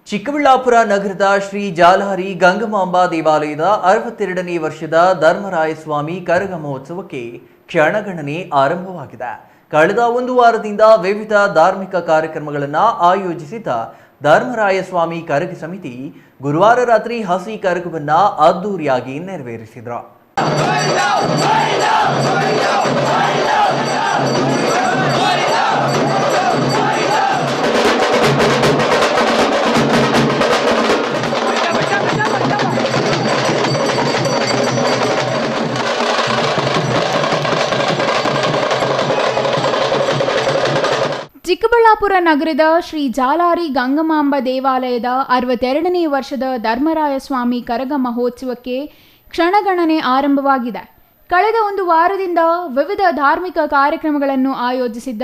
ಚಿಕ್ಕಬಳ್ಳಾಪುರ ನಗರದ ಶ್ರೀ ಜಾಲಹರಿ ಗಂಗಮಾಂಬಾ ದೇವಾಲಯದ 62ನೇ ವರ್ಷದ ಧರ್ಮರಾಯಸ್ವಾಮಿ ಕರಗ ಮಹೋತ್ಸವಕ್ಕೆ ಕ್ಷಣಗಣನೆ ಆರಂಭವಾಗಿದೆ. ಕಳೆದ ಒಂದು ವಾರದಿಂದ ವಿವಿಧ ಧಾರ್ಮಿಕ ಕಾರ್ಯಕ್ರಮಗಳನ್ನು ಆಯೋಜಿಸಿದ್ದ ಧರ್ಮರಾಯಸ್ವಾಮಿ ಕರಗ ಸಮಿತಿ ಗುರುವಾರ ರಾತ್ರಿ ಹಸಿ ಕರಗವನ್ನು ಅದ್ದೂರಿಯಾಗಿ ನೆರವೇರಿಸಿದರು. ಚಿಕ್ಕಬಳ್ಳಾಪುರ ನಗರದ ಶ್ರೀ ಜಾಲಹರಿ ಗಂಗಮಾಂಬ ದೇವಾಲಯದ 62ನೇ ವರ್ಷದ ಧರ್ಮರಾಯಸ್ವಾಮಿ ಕರಗ ಮಹೋತ್ಸವಕ್ಕೆ ಕ್ಷಣಗಣನೆ ಆರಂಭವಾಗಿದೆ. ಕಳೆದ ಒಂದು ವಾರದಿಂದ ವಿವಿಧ ಧಾರ್ಮಿಕ ಕಾರ್ಯಕ್ರಮಗಳನ್ನು ಆಯೋಜಿಸಿದ್ದ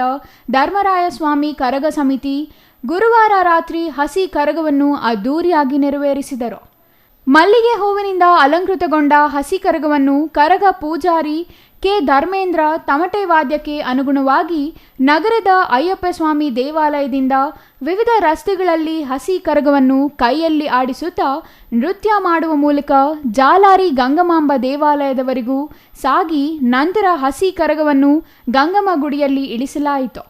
ಧರ್ಮರಾಯಸ್ವಾಮಿ ಕರಗ ಸಮಿತಿ ಗುರುವಾರ ರಾತ್ರಿ ಹಸಿ ಕರಗವನ್ನು ಅದ್ದೂರಿಯಾಗಿ ನೆರವೇರಿಸಿದರು. ಮಲ್ಲಿಗೆ ಹೂವಿನಿಂದ ಅಲಂಕೃತಗೊಂಡ ಹಸಿ ಕರಗವನ್ನು ಕರಗ ಪೂಜಾರಿ ಕೆ ಧರ್ಮೇಂದ್ರ ತಮಟೆ ವಾದ್ಯಕ್ಕೆ ಅನುಗುಣವಾಗಿ ನಗರದ ಅಯ್ಯಪ್ಪ ಸ್ವಾಮಿ ದೇವಾಲಯದಿಂದ ವಿವಿಧ ರಸ್ತೆಗಳಲ್ಲಿ ಹಸಿ ಕರಗವನ್ನು ಕೈಯಲ್ಲಿ ಆಡಿಸುತ್ತಾ ನೃತ್ಯ ಮಾಡುವ ಮೂಲಕ ಜಾಲಹರಿ ಗಂಗಮಾಂಬ ದೇವಾಲಯದವರೆಗೂ ಸಾಗಿ ನಂತರ ಹಸಿ ಕರಗವನ್ನು ಗಂಗಮ್ಮ ಗುಡಿಯಲ್ಲಿ ಇಳಿಸಲಾಯಿತು.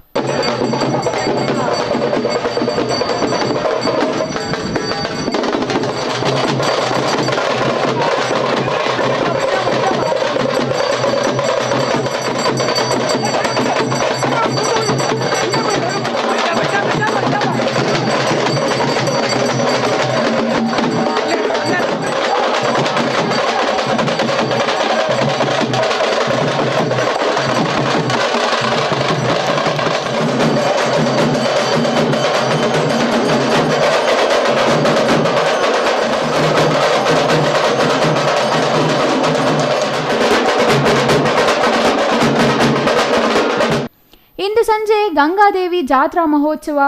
ಇಂದು ಸಂಜೆ ಗಂಗಾದೇವಿ ಜಾತ್ರಾ ಮಹೋತ್ಸವ,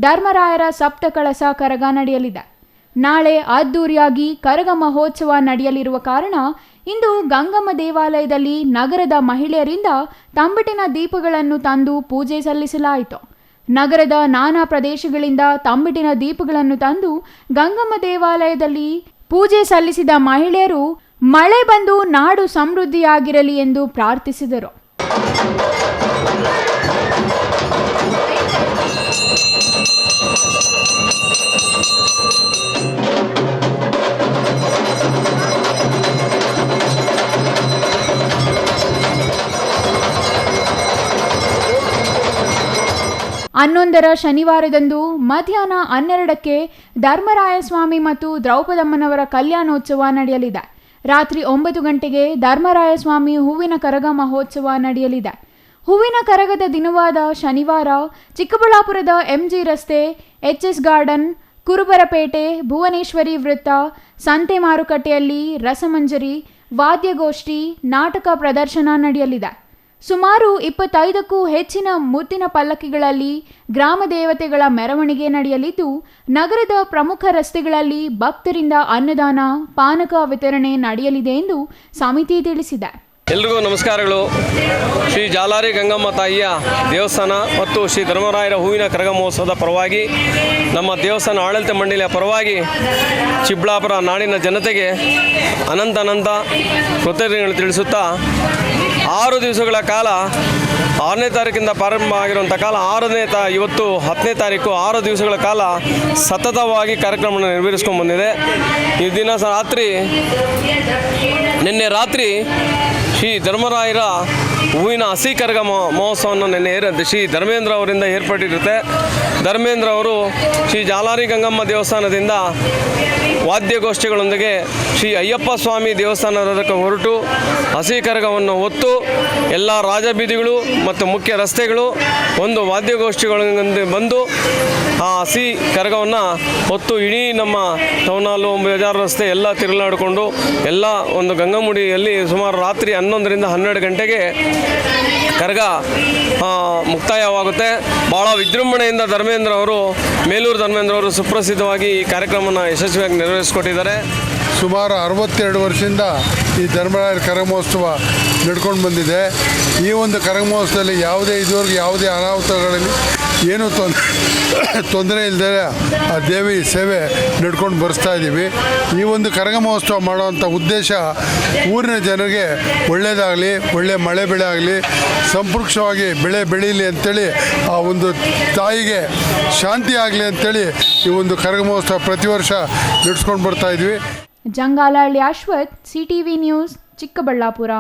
ಧರ್ಮರಾಯರ ಸಪ್ತ ಕಳಸ ಕರಗ ನಡೆಯಲಿದೆ. ನಾಳೆ ಅದ್ದೂರಿಯಾಗಿ ಕರಗ ಮಹೋತ್ಸವ ನಡೆಯಲಿರುವ ಕಾರಣ ಇಂದು ಗಂಗಮ್ಮ ದೇವಾಲಯದಲ್ಲಿ ನಗರದ ಮಹಿಳೆಯರಿಂದ ತಂಬಿಟ್ಟಿನ ದೀಪಗಳನ್ನು ತಂದು ಪೂಜೆ ಸಲ್ಲಿಸಲಾಯಿತು. ನಗರದ ನಾನಾ ಪ್ರದೇಶಗಳಿಂದ ತಂಬಿಟ್ಟಿನ ದೀಪಗಳನ್ನು ತಂದು ಗಂಗಮ್ಮ ದೇವಾಲಯದಲ್ಲಿ ಪೂಜೆ ಸಲ್ಲಿಸಿದ ಮಹಿಳೆಯರು ಮಳೆ ಬಂದು ನಾಡು ಸಮೃದ್ಧಿಯಾಗಿರಲಿ ಎಂದು ಪ್ರಾರ್ಥಿಸಿದರು. ಹನ್ನೊಂದರ ಶನಿವಾರದಂದು ಮಧ್ಯಾಹ್ನ 12ಕ್ಕೆ ಧರ್ಮರಾಯಸ್ವಾಮಿ ಮತ್ತು ದ್ರೌಪದಮ್ಮನವರ ಕಲ್ಯಾಣೋತ್ಸವ ನಡೆಯಲಿದೆ. ರಾತ್ರಿ 9 ಗಂಟೆಗೆ ಧರ್ಮರಾಯಸ್ವಾಮಿ ಹೂವಿನ ಕರಗ ಮಹೋತ್ಸವ ನಡೆಯಲಿದೆ. ಹೂವಿನ ಕರಗದ ದಿನವಾದ ಶನಿವಾರ ಚಿಕ್ಕಬಳ್ಳಾಪುರದ ಎಂಜಿ ರಸ್ತೆ, ಎಚ್ಎಸ್ ಗಾರ್ಡನ್, ಕುರುಬರಪೇಟೆ, ಭುವನೇಶ್ವರಿ ವೃತ್ತ, ಸಂತೆ ಮಾರುಕಟ್ಟೆಯಲ್ಲಿ ರಸಮಂಜರಿ, ವಾದ್ಯಗೋಷ್ಠಿ, ನಾಟಕ ಪ್ರದರ್ಶನ ನಡೆಯಲಿದೆ. ಸುಮಾರು 25ಕ್ಕೂ ಹೆಚ್ಚಿನ ಮುತ್ತಿನ ಪಲ್ಲಕ್ಕಿಗಳಲ್ಲಿ ಗ್ರಾಮ ದೇವತೆಗಳ ಮೆರವಣಿಗೆ ನಡೆಯಲಿದ್ದು, ನಗರದ ಪ್ರಮುಖ ರಸ್ತೆಗಳಲ್ಲಿ ಭಕ್ತರಿಂದ ಅನ್ನದಾನ, ಪಾನಕ ವಿತರಣೆ ನಡೆಯಲಿದೆ ಎಂದು ಸಮಿತಿ ತಿಳಿಸಿದೆ. ಎಲ್ರಿಗೂ ನಮಸ್ಕಾರಗಳು. ಶ್ರೀ ಜಾಲಹರಿ ಗಂಗಮ್ಮ ತಾಯಿಯ ದೇವಸ್ಥಾನ ಮತ್ತು ಶ್ರೀ ಧರ್ಮರಾಯರ ಹೂವಿನ ಕರಗ ಮಹೋತ್ಸವದ ಪರವಾಗಿ, ನಮ್ಮ ದೇವಸ್ಥಾನ ಆಡಳಿತ ಮಂಡಳಿಯ ಪರವಾಗಿ ಚಿಕ್ಕಬಳ್ಳಾಪುರ ನಾಡಿನ ಜನತೆಗೆ ಅನಂತ ಕೃತಜ್ಞತೆಗಳನ್ನು ತಿಳಿಸುತ್ತಾ 6 ದಿವಸಗಳ ಕಾಲ 6ನೇ ತಾರೀಕಿಂದ ಪ್ರಾರಂಭ ಆಗಿರುವಂಥ ಕಾಲ ಇವತ್ತು 10ನೇ ತಾರೀಕು 6 ದಿವಸಗಳ ಕಾಲ ಸತತವಾಗಿ ಕಾರ್ಯಕ್ರಮವನ್ನು ನೆರವೇರಿಸ್ಕೊಂಡು ಬಂದಿದೆ. ಈ ದಿನ ನಿನ್ನೆ ರಾತ್ರಿ ಶ್ರೀ ಧರ್ಮರಾಯರ ಹೂವಿನ ಹಸಿ ಕರಗ ಮಹೋತ್ಸವವನ್ನು ನಿನ್ನೆ ಶ್ರೀ ಧರ್ಮೇಂದ್ರ ಅವರಿಂದ ಏರ್ಪಟ್ಟಿರುತ್ತೆ. ಧರ್ಮೇಂದ್ರ ಅವರು ಶ್ರೀ ಜಾಲಹರಿ ಗಂಗಮ್ಮ ದೇವಸ್ಥಾನದಿಂದ ವಾದ್ಯಗೋಷ್ಠಿಗಳೊಂದಿಗೆ ಶ್ರೀ ಅಯ್ಯಪ್ಪ ಸ್ವಾಮಿ ದೇವಸ್ಥಾನದಕ್ಕೆ ಹೊರಟು ಹಸಿ ಕರಗವನ್ನು ಹೊತ್ತು ಎಲ್ಲ ರಾಜಬೀದಿಗಳು ಮತ್ತು ಮುಖ್ಯ ರಸ್ತೆಗಳು ಒಂದು ವಾದ್ಯಗೋಷ್ಠಿಗಳಿಂದ ಬಂದು ಆ ಹಸಿ ಕರಗವನ್ನು ಹೊತ್ತು ಇಡೀ ನಮ್ಮ ಟೌನ್ ಹಾಲು, ಬಜಾರ್ ರಸ್ತೆ ಎಲ್ಲ ತಿರುಗಾಡಿಕೊಂಡು ಎಲ್ಲ ಒಂದು ಗಂಗಮುಡಿಯಲ್ಲಿ ಸುಮಾರು ರಾತ್ರಿ 11ರಿಂದ 12 ಗಂಟೆಗೆ ಕರಗ ಮುಕ್ತಾಯವಾಗುತ್ತೆ. ಭಾಳ ವಿಜೃಂಭಣೆಯಿಂದ ಮೇಲೂರು ಧರ್ಮೇಂದ್ರ ಅವರು ಸುಪ್ರಸಿದ್ಧವಾಗಿ ಈ ಕಾರ್ಯಕ್ರಮವನ್ನು ಯಶಸ್ವಿಯಾಗಿ ನೆರವೇರಿಸಿಕೊಟ್ಟಿದ್ದಾರೆ. ಸುಮಾರು 62 ವರ್ಷದಿಂದ ಈ ಧರ್ಮರಾಯರ ಕರಗ ಮಹೋತ್ಸವ ನಡ್ಕೊಂಡು ಬಂದಿದೆ. ಈ ಒಂದು ಕರಗ ಮಹೋತ್ಸವದಲ್ಲಿ ಇದುವರೆಗೂ ಯಾವುದೇ ಅನಾಹುತಗಳಲ್ಲಿ ಏನೂ ತೊಂದರೆ ಇಲ್ಲದೆ ಆ ದೇವಿ ಸೇವೆ ನಡ್ಕೊಂಡು ಬರೆಸ್ತಾ ಇದ್ದೀವಿ. ಈ ಒಂದು ಕರಗ ಮಹೋತ್ಸವ ಮಾಡೋವಂಥ ಉದ್ದೇಶ ಊರಿನ ಜನರಿಗೆ ಒಳ್ಳೆಯದಾಗಲಿ, ಒಳ್ಳೆ ಮಳೆ ಬೆಳೆ ಆಗಲಿ, ಸಂಪೃಕ್ಷವಾಗಿ ಬೆಳೆ ಬೆಳೀಲಿ ಅಂಥೇಳಿ, ಆ ಒಂದು ತಾಯಿಗೆ ಶಾಂತಿ ಆಗಲಿ ಅಂಥೇಳಿ ಈ ಒಂದು ಕರಗ ಮಹೋತ್ಸವ ಪ್ರತಿ ವರ್ಷ ನಡೆಸ್ಕೊಂಡು ಬರ್ತಾ ಇದ್ವಿ. Jangalahalli Ashwath, CTV news, Chikkaballapur.